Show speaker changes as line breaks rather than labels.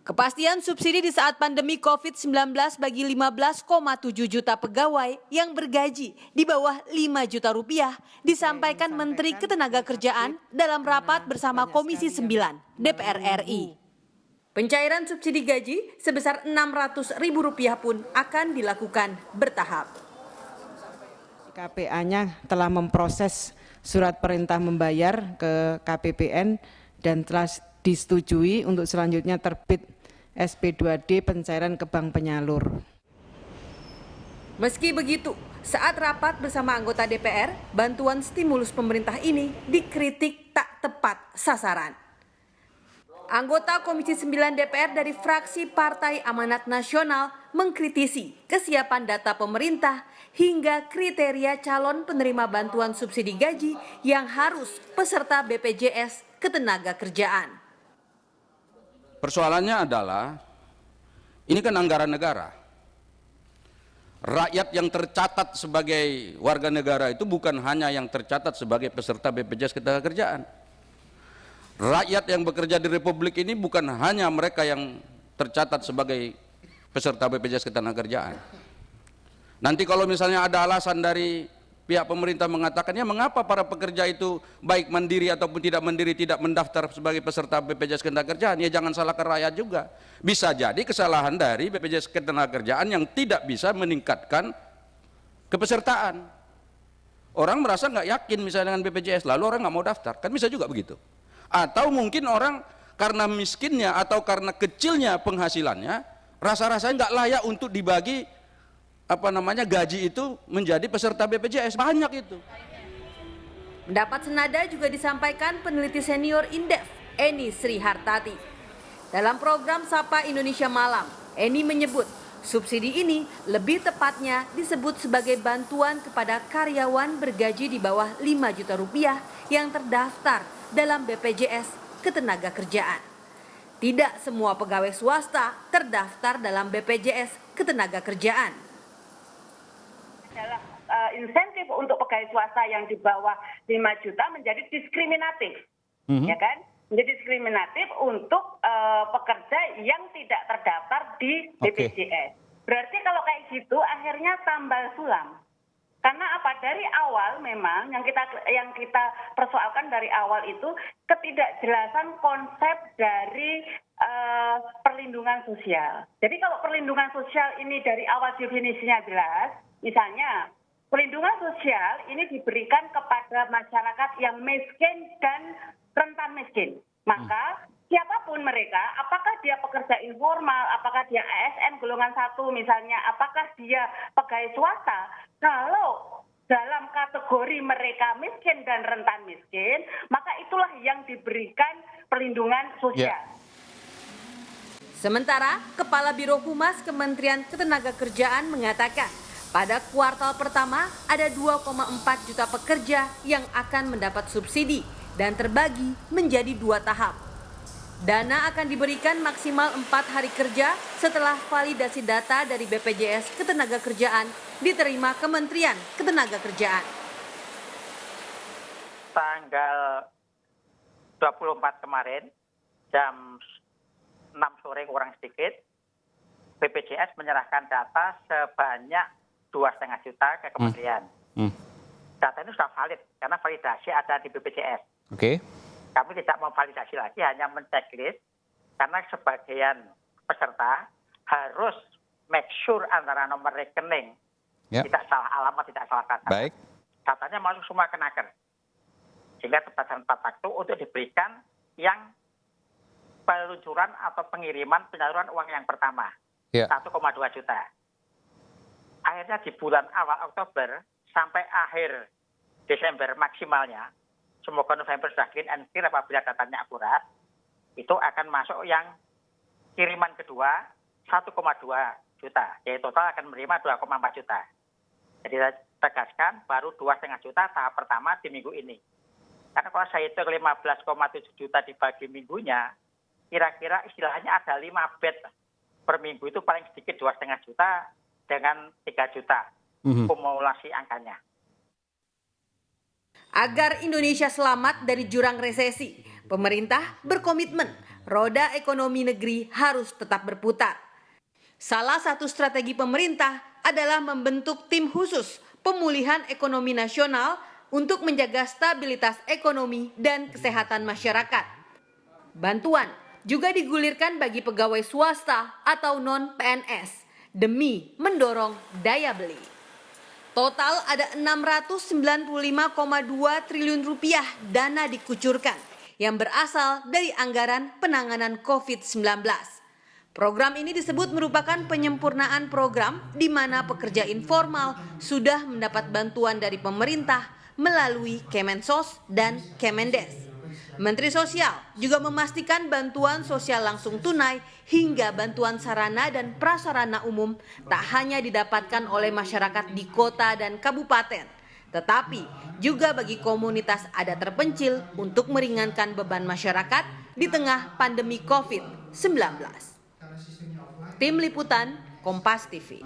Kepastian subsidi di saat pandemi COVID-19 bagi 15,7 juta pegawai yang bergaji di bawah 5 juta rupiah disampaikan Menteri Ketenagakerjaan dalam rapat bersama Komisi 9 DPR RI. Pencairan subsidi gaji sebesar Rp600.000 pun akan dilakukan bertahap.
KPA-nya telah memproses surat perintah membayar ke KPPN dan telah disetujui untuk selanjutnya terbit SP2D pencairan ke bank penyalur.
Meski begitu, saat rapat bersama anggota DPR, bantuan stimulus pemerintah ini dikritik tak tepat sasaran. Anggota Komisi 9 DPR dari fraksi Partai Amanat Nasional mengkritisi kesiapan data pemerintah hingga kriteria calon penerima bantuan subsidi gaji yang harus peserta BPJS Ketenagakerjaan.
Persoalannya adalah, ini kan anggaran negara. Rakyat yang tercatat sebagai warga negara itu bukan hanya yang tercatat sebagai peserta BPJS Ketenagakerjaan. Rakyat yang bekerja di Republik ini bukan hanya mereka yang tercatat sebagai peserta BPJS Ketenagakerjaan. Nanti kalau misalnya ada alasan dari pihak pemerintah mengatakan, ya mengapa para pekerja itu baik mandiri ataupun tidak mandiri tidak mendaftar sebagai peserta BPJS Ketenagakerjaan, ya jangan salahkan rakyat juga. Bisa jadi kesalahan dari BPJS Ketenagakerjaan yang tidak bisa meningkatkan kepesertaan. Orang merasa nggak yakin misalnya dengan BPJS, lalu orang nggak mau daftar, kan bisa juga begitu. Atau mungkin orang karena miskinnya atau karena kecilnya penghasilannya, rasa-rasanya nggak layak untuk dibagi gaji itu menjadi peserta BPJS, banyak itu.
Pendapat senada juga disampaikan peneliti senior Indef, Eni Srihartati. Dalam program Sapa Indonesia Malam, Eni menyebut subsidi ini lebih tepatnya disebut sebagai bantuan kepada karyawan bergaji di bawah 5 juta rupiah yang terdaftar dalam BPJS Ketenagakerjaan. Tidak semua pegawai swasta terdaftar dalam BPJS Ketenagakerjaan.
Dalam insentif untuk pegawai swasta yang di bawah 5 juta menjadi diskriminatif, ya kan? Menjadi diskriminatif untuk pekerja yang tidak terdaftar di BPJS. Berarti kalau kayak gitu akhirnya tambal sulam. Karena apa? Dari awal memang yang kita persoalkan dari awal itu ketidakjelasan konsep dari perlindungan sosial. Jadi kalau perlindungan sosial ini dari awal definisinya jelas, misalnya perlindungan sosial ini diberikan kepada masyarakat yang miskin dan rentan miskin. Maka siapapun mereka, apakah dia pekerja informal, apakah dia ASN golongan 1 misalnya, apakah dia pegawai swasta, kalau dalam kategori mereka miskin dan rentan miskin, maka itulah yang diberikan perlindungan sosial.
Sementara Kepala Biro Humas Kementerian Ketenagakerjaan mengatakan pada kuartal pertama ada 2,4 juta pekerja yang akan mendapat subsidi dan terbagi menjadi 2 tahap. Dana akan diberikan maksimal 4 hari kerja setelah validasi data dari BPJS Ketenagakerjaan diterima Kementerian Ketenagakerjaan.
Tanggal 24 kemarin jam 6 sore kurang sedikit, BPJS menyerahkan data sebanyak 2,5 juta ke Kementerian. Data ini sudah valid karena validasi ada di BPJS. Kami tidak memvalidasi lagi, hanya men-checklist karena sebagian peserta harus make sure antara nomor rekening tidak salah alamat, tidak salah kata. Datanya masuk semua ke Naker. Sehingga tepat waktu untuk diberikan yang peluncuran atau pengiriman penyaluran uang yang pertama, 1,2 juta. Akhirnya di bulan awal Oktober sampai akhir Desember maksimalnya, semoga November sudah clean and clear apabila datanya akurat, itu akan masuk yang kiriman kedua 1,2 juta. Jadi total akan menerima 2,4 juta. Jadi saya tegaskan baru 2,5 juta tahap pertama di minggu ini. Karena kalau saya hitung 15,7 juta dibagi minggunya, kira-kira istilahnya ada 5 bed per minggu, itu paling sedikit 2,5 juta dengan 3 juta kumulasi angkanya.
Agar Indonesia selamat dari jurang resesi, Pemerintah berkomitmen roda ekonomi negeri harus tetap berputar. Salah satu strategi pemerintah adalah membentuk tim khusus pemulihan ekonomi nasional untuk menjaga stabilitas ekonomi dan kesehatan masyarakat. Bantuan juga digulirkan bagi pegawai swasta atau non-PNS demi mendorong daya beli. Total ada 695,2 triliun rupiah dana dikucurkan yang berasal dari anggaran penanganan COVID-19. Program ini disebut merupakan penyempurnaan program di mana pekerja informal sudah mendapat bantuan dari pemerintah melalui Kemensos dan Kemendes. Menteri Sosial juga memastikan bantuan sosial langsung tunai hingga bantuan sarana dan prasarana umum tak hanya didapatkan oleh masyarakat di kota dan kabupaten, tetapi juga bagi komunitas adat terpencil untuk meringankan beban masyarakat di tengah pandemi COVID-19. Tim Liputan, Kompas TV.